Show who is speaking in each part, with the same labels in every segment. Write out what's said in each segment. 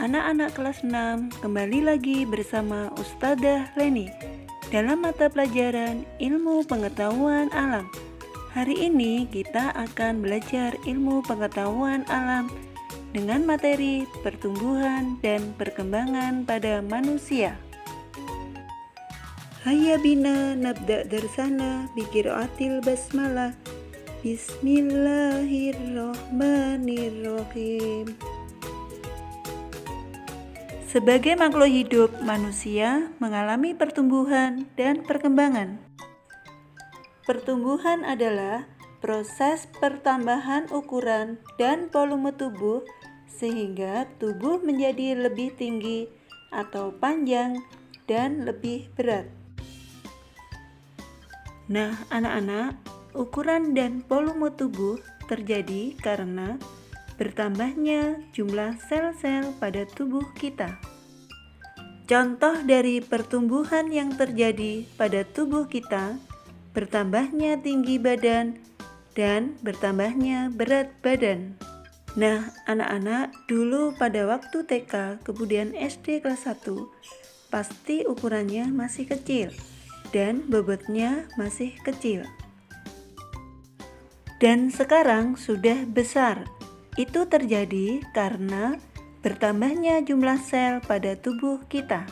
Speaker 1: Anak-anak kelas 6 kembali lagi bersama Ustadzah Leni dalam mata pelajaran Ilmu Pengetahuan Alam. Hari ini kita akan belajar ilmu pengetahuan alam dengan materi pertumbuhan dan perkembangan pada manusia. Hayya bina nabda darsana biqiraatil basmalah. Bismillahirrahmanirrahim. Sebagai makhluk hidup, manusia mengalami pertumbuhan dan perkembangan. Pertumbuhan adalah proses pertambahan ukuran dan volume tubuh sehingga tubuh menjadi lebih tinggi atau panjang dan lebih berat. Nah, anak-anak, ukuran dan volume tubuh terjadi karena bertambahnya jumlah sel-sel pada tubuh kita. Contoh dari pertumbuhan yang terjadi pada tubuh kita, bertambahnya tinggi badan dan bertambahnya berat badan. Nah, anak-anak, dulu pada waktu TK kemudian SD kelas 1, pasti ukurannya masih kecil dan bobotnya masih kecil. Dan sekarang sudah besar. Itu terjadi karena bertambahnya jumlah sel pada tubuh kita.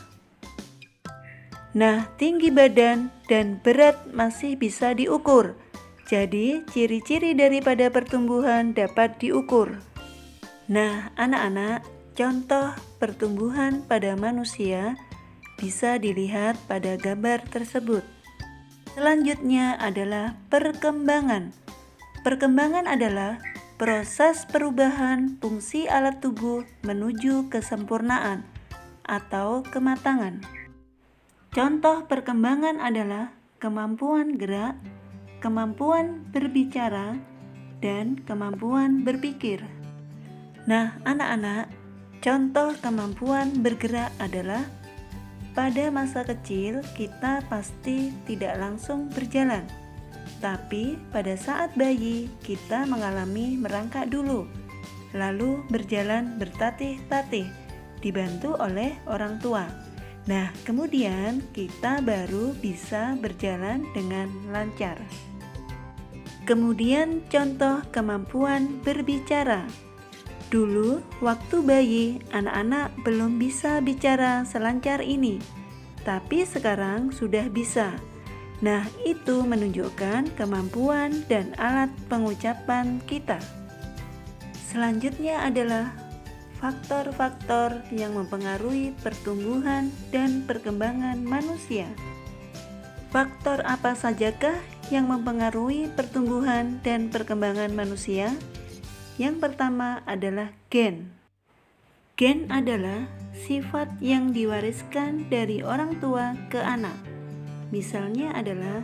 Speaker 1: Nah, tinggi badan dan berat masih bisa diukur. Jadi, ciri-ciri daripada pertumbuhan dapat diukur. Nah, anak-anak, contoh pertumbuhan pada manusia bisa dilihat pada gambar tersebut. Selanjutnya adalah perkembangan. Perkembangan adalah proses perubahan fungsi alat tubuh menuju kesempurnaan atau kematangan. Contoh perkembangan adalah kemampuan gerak, kemampuan berbicara, dan kemampuan berpikir. Nah, anak-anak, contoh kemampuan bergerak adalah pada masa kecil kita pasti tidak langsung berjalan. Tapi pada saat bayi kita mengalami merangkak dulu, lalu berjalan bertatih-tatih, dibantu oleh orang tua. Nah, kemudian kita baru bisa berjalan dengan lancar. Kemudian contoh kemampuan berbicara. Dulu waktu bayi, anak-anak belum bisa bicara selancar ini, tapi sekarang sudah bisa. Nah, itu menunjukkan kemampuan dan alat pengucapan kita. Selanjutnya adalah faktor-faktor yang mempengaruhi pertumbuhan dan perkembangan manusia. Faktor apa sajakah yang mempengaruhi pertumbuhan dan perkembangan manusia? Yang pertama adalah gen. Gen adalah sifat yang diwariskan dari orang tua ke anak. Misalnya adalah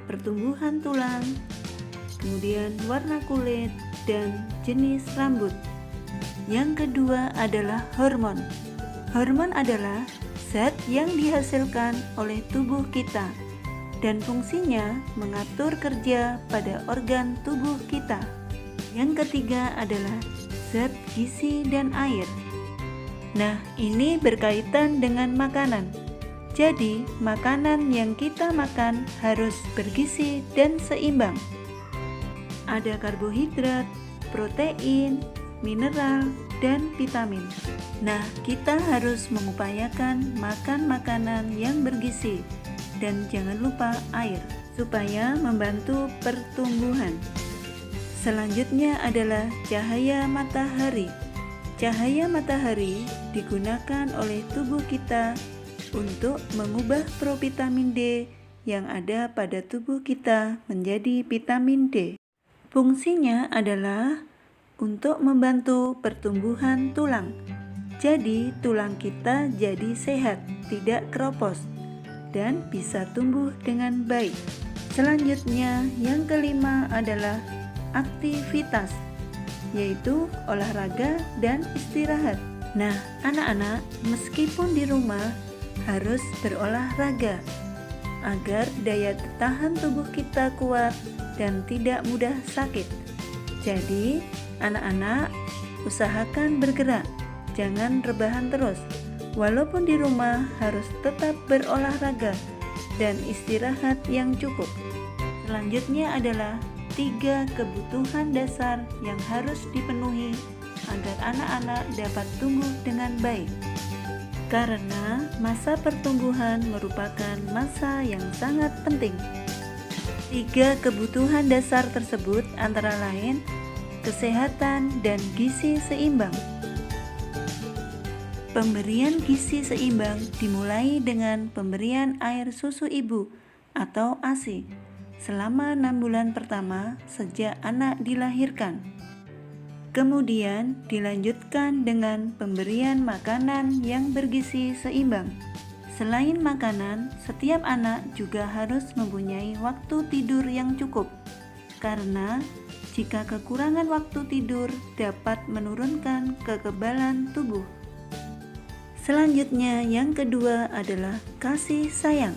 Speaker 1: pertumbuhan tulang, kemudian warna kulit, dan jenis rambut. Yang kedua adalah hormon. Hormon adalah zat yang dihasilkan oleh tubuh kita dan fungsinya mengatur kerja pada organ tubuh kita. Yang ketiga adalah zat gizi dan air. Nah, ini berkaitan dengan makanan. Jadi, makanan yang kita makan harus bergizi dan seimbang. Ada karbohidrat, protein, mineral, dan vitamin. Nah, kita harus mengupayakan makan makanan yang bergizi dan jangan lupa air supaya membantu pertumbuhan. Selanjutnya adalah cahaya matahari. Cahaya matahari digunakan oleh tubuh kita untuk mengubah provitamin D yang ada pada tubuh kita menjadi vitamin D. Fungsinya adalah untuk membantu pertumbuhan tulang. Jadi, tulang kita jadi sehat, tidak keropos, dan bisa tumbuh dengan baik. Selanjutnya, yang kelima adalah aktivitas, yaitu olahraga dan istirahat. Nah, anak-anak, meskipun di rumah harus berolahraga agar daya tahan tubuh kita kuat dan tidak mudah sakit. Jadi, anak-anak usahakan bergerak. jangan rebahan terus. Walaupun di rumah harus tetap berolahraga dan istirahat yang cukup. Selanjutnya adalah 3 kebutuhan dasar yang harus dipenuhi agar anak-anak dapat tumbuh dengan baik. Karena masa pertumbuhan merupakan masa yang sangat penting. 3 kebutuhan dasar tersebut antara lain kesehatan dan gizi seimbang. Pemberian gizi seimbang dimulai dengan pemberian air susu ibu atau ASI selama 6 bulan pertama sejak anak dilahirkan. Kemudian dilanjutkan dengan pemberian makanan yang bergizi seimbang. Selain makanan, setiap anak juga harus mempunyai waktu tidur yang cukup, karena jika kekurangan waktu tidur dapat menurunkan kekebalan tubuh. Selanjutnya, yang kedua adalah kasih sayang.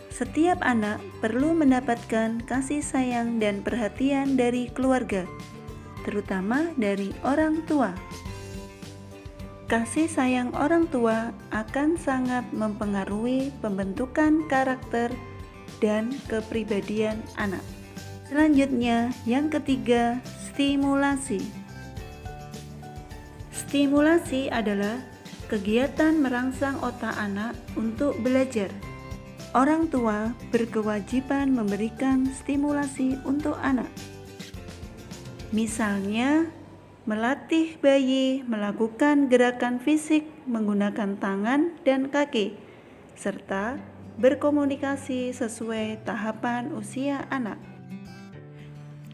Speaker 1: Setiap anak perlu mendapatkan kasih sayang dan perhatian dari keluarga, terutama dari orang tua. Kasih sayang orang tua akan sangat mempengaruhi pembentukan karakter dan kepribadian anak. Selanjutnya, yang ketiga, stimulasi. Stimulasi adalah kegiatan merangsang otak anak untuk belajar. Orang tua berkewajiban memberikan stimulasi untuk anak. Misalnya, melatih bayi melakukan gerakan fisik menggunakan tangan dan kaki, serta berkomunikasi sesuai tahapan usia anak.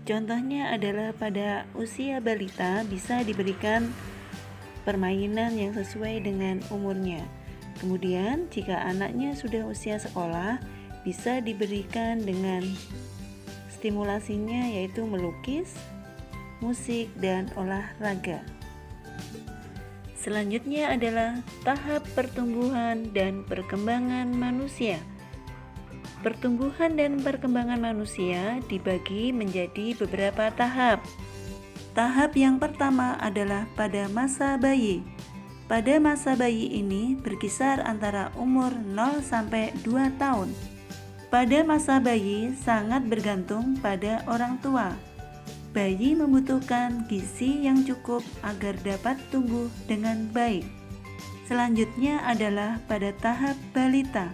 Speaker 1: Contohnya adalah pada usia balita bisa diberikan permainan yang sesuai dengan umurnya. Kemudian jika anaknya sudah usia sekolah, bisa diberikan dengan stimulasinya yaitu melukis, musik, dan olahraga. Selanjutnya adalah tahap pertumbuhan dan perkembangan manusia. Pertumbuhan dan perkembangan manusia dibagi menjadi beberapa tahap. Tahap yang pertama adalah pada masa bayi. Pada masa bayi ini berkisar antara umur 0 sampai 2 tahun. Pada masa bayi sangat bergantung pada orang tua. Bayi membutuhkan gizi yang cukup agar dapat tumbuh dengan baik. Selanjutnya adalah pada tahap balita.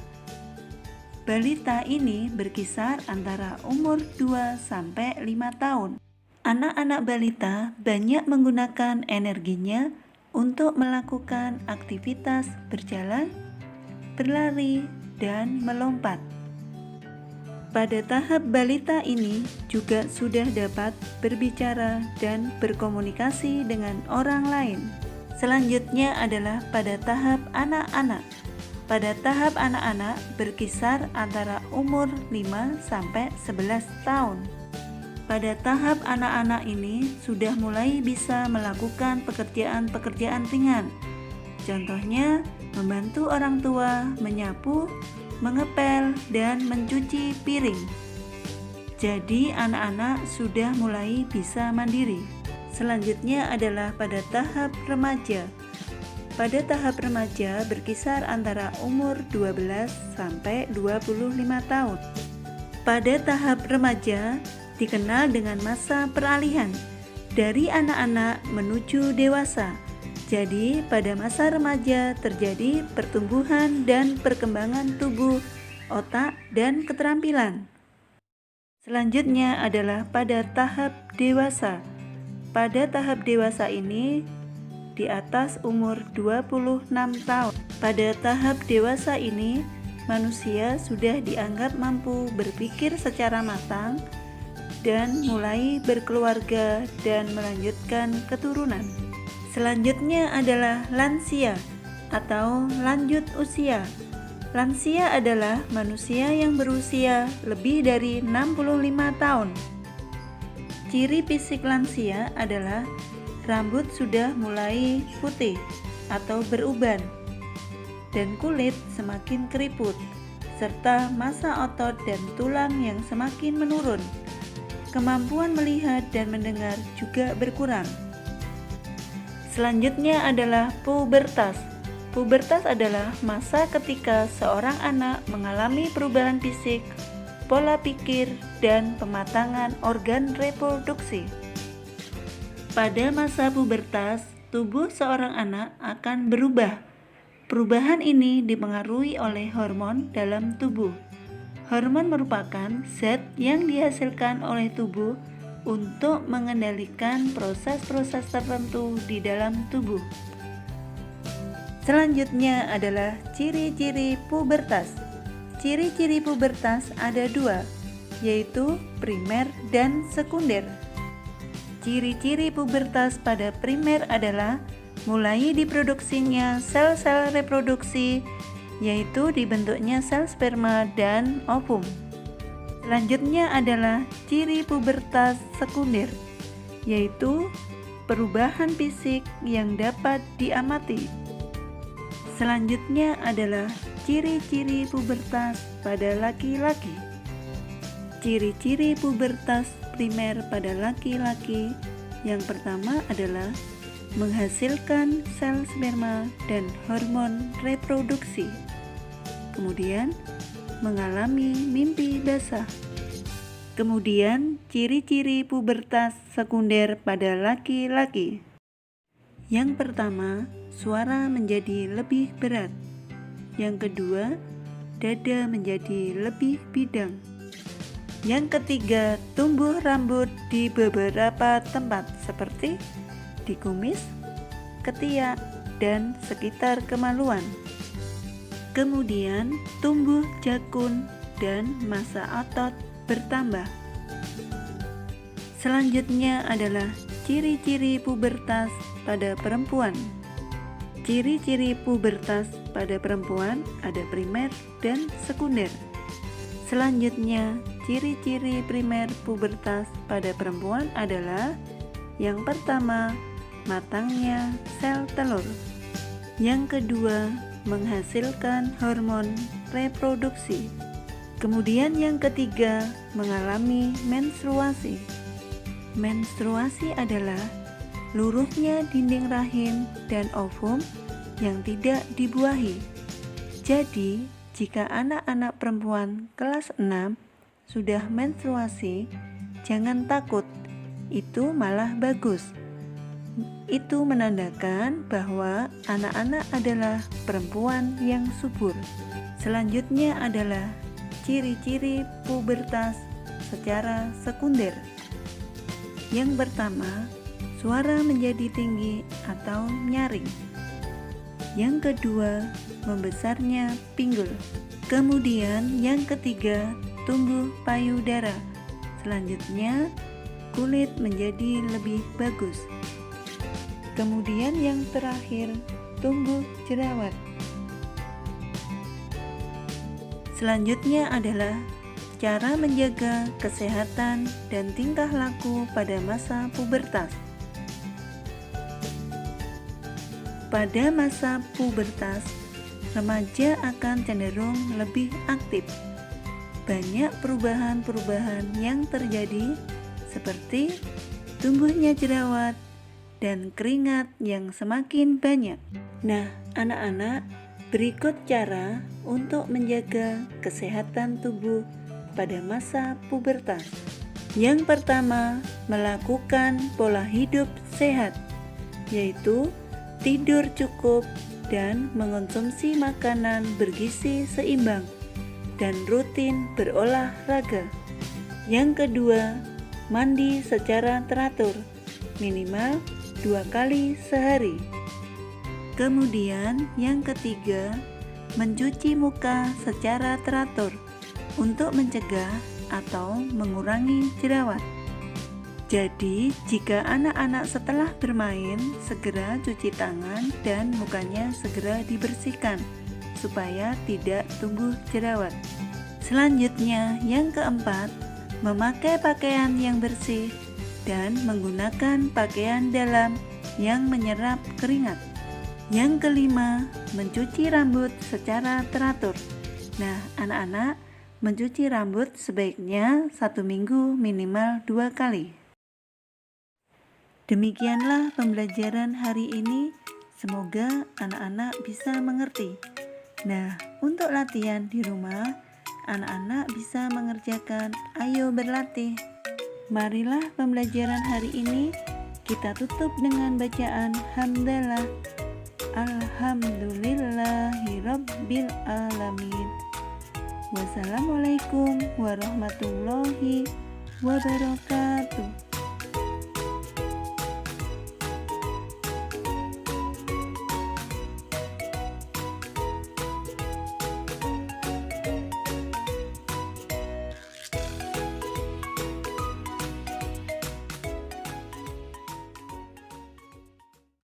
Speaker 1: Balita ini berkisar antara umur 2 sampai 5 tahun. Anak-anak balita banyak menggunakan energinya untuk melakukan aktivitas berjalan, berlari, dan melompat. Pada tahap balita ini juga sudah dapat berbicara dan berkomunikasi dengan orang lain. Selanjutnya adalah pada tahap anak-anak. Pada tahap anak-anak berkisar antara umur 5 sampai 11 tahun. Pada tahap anak-anak ini sudah mulai bisa melakukan pekerjaan-pekerjaan ringan. Contohnya, membantu orang tua menyapu, mengepel, dan mencuci piring. Jadi anak-anak sudah mulai bisa mandiri. Selanjutnya adalah pada tahap remaja. Pada tahap remaja berkisar antara umur 12 sampai 25 tahun. Pada tahap remaja dikenal dengan masa peralihan dari anak-anak menuju dewasa. Jadi, pada masa remaja terjadi pertumbuhan dan perkembangan tubuh, otak, dan keterampilan. Selanjutnya adalah pada tahap dewasa. Pada tahap dewasa ini di atas umur 26 tahun. Pada tahap dewasa ini, manusia sudah dianggap mampu berpikir secara matang dan mulai berkeluarga dan melanjutkan keturunan. Selanjutnya adalah lansia atau lanjut usia. Lansia adalah manusia yang berusia lebih dari 65 tahun. Ciri fisik lansia adalah rambut sudah mulai putih atau beruban dan kulit semakin keriput, serta massa otot dan tulang yang semakin menurun. Kemampuan melihat dan mendengar juga berkurang. Selanjutnya adalah pubertas. Pubertas adalah masa ketika seorang anak mengalami perubahan fisik, pola pikir, dan pematangan organ reproduksi. Pada masa pubertas, tubuh seorang anak akan berubah. Perubahan ini dipengaruhi oleh hormon dalam tubuh. Hormon merupakan zat yang dihasilkan oleh tubuh untuk mengendalikan proses-proses tertentu di dalam tubuh. Selanjutnya adalah ciri-ciri pubertas. Ciri-ciri pubertas ada dua, yaitu primer dan sekunder. Ciri-ciri pubertas pada primer adalah mulai diproduksinya sel-sel reproduksi, yaitu dibentuknya sel sperma dan ovum. Selanjutnya adalah ciri pubertas sekunder, yaitu perubahan fisik yang dapat diamati. Selanjutnya adalah ciri-ciri pubertas pada laki-laki. Ciri-ciri pubertas primer pada laki-laki yang pertama adalah menghasilkan sel sperma dan hormon reproduksi. Kemudian mengalami mimpi basah. Kemudian ciri-ciri pubertas sekunder pada laki-laki. Yang pertama, suara menjadi lebih berat. Yang kedua, dada menjadi lebih bidang. Yang ketiga, tumbuh rambut di beberapa tempat seperti di kumis, ketiak, dan sekitar kemaluan. Kemudian, tumbuh jakun dan massa otot bertambah. Selanjutnya adalah ciri-ciri pubertas pada perempuan. Ciri-ciri pubertas pada perempuan ada primer dan sekunder. Selanjutnya, ciri-ciri primer pubertas pada perempuan adalah yang pertama, matangnya sel telur. Yang kedua, menghasilkan hormon reproduksi. Kemudian yang ketiga, mengalami menstruasi. Menstruasi adalah luruhnya dinding rahim dan ovum yang tidak dibuahi. Jadi, jika anak-anak perempuan kelas 6 sudah menstruasi, jangan takut, itu malah bagus. Itu menandakan bahwa anak-anak adalah perempuan yang subur. Selanjutnya adalah ciri-ciri pubertas secara sekunder. Yang pertama, suara menjadi tinggi atau nyaring. Yang kedua, membesarnya pinggul. Kemudian yang ketiga, tumbuh payudara. Selanjutnya, kulit menjadi lebih bagus. Kemudian yang terakhir, tumbuh jerawat. Selanjutnya adalah cara menjaga kesehatan dan tingkah laku pada masa pubertas. Pada masa pubertas, remaja akan cenderung lebih aktif. Banyak perubahan-perubahan yang terjadi seperti tumbuhnya jerawat dan keringat yang semakin banyak. Nah, anak-anak, berikut cara untuk menjaga kesehatan tubuh pada masa pubertas. Yang pertama, melakukan pola hidup sehat, yaitu tidur cukup dan mengonsumsi makanan bergizi seimbang dan rutin berolahraga. Yang kedua, mandi secara teratur, minimal 2 kali sehari. Kemudian yang ketiga, mencuci muka secara teratur untuk mencegah atau mengurangi jerawat. Jadi, jika anak-anak setelah bermain, segera cuci tangan dan mukanya segera dibersihkan supaya tidak tumbuh jerawat. Selanjutnya, yang keempat, memakai pakaian yang bersih dan menggunakan pakaian dalam yang menyerap keringat. Yang kelima, mencuci rambut secara teratur. Nah, anak-anak, mencuci rambut sebaiknya 1 minggu minimal 2 kali. Demikianlah pembelajaran hari ini. Semoga anak-anak bisa mengerti. Nah, untuk latihan di rumah, anak-anak bisa mengerjakan "Ayo berlatih". Marilah pembelajaran hari ini kita tutup dengan bacaan hamdalah. Alhamdulillahirabbil alamin. Wassalamualaikum warahmatullahi wabarakatuh.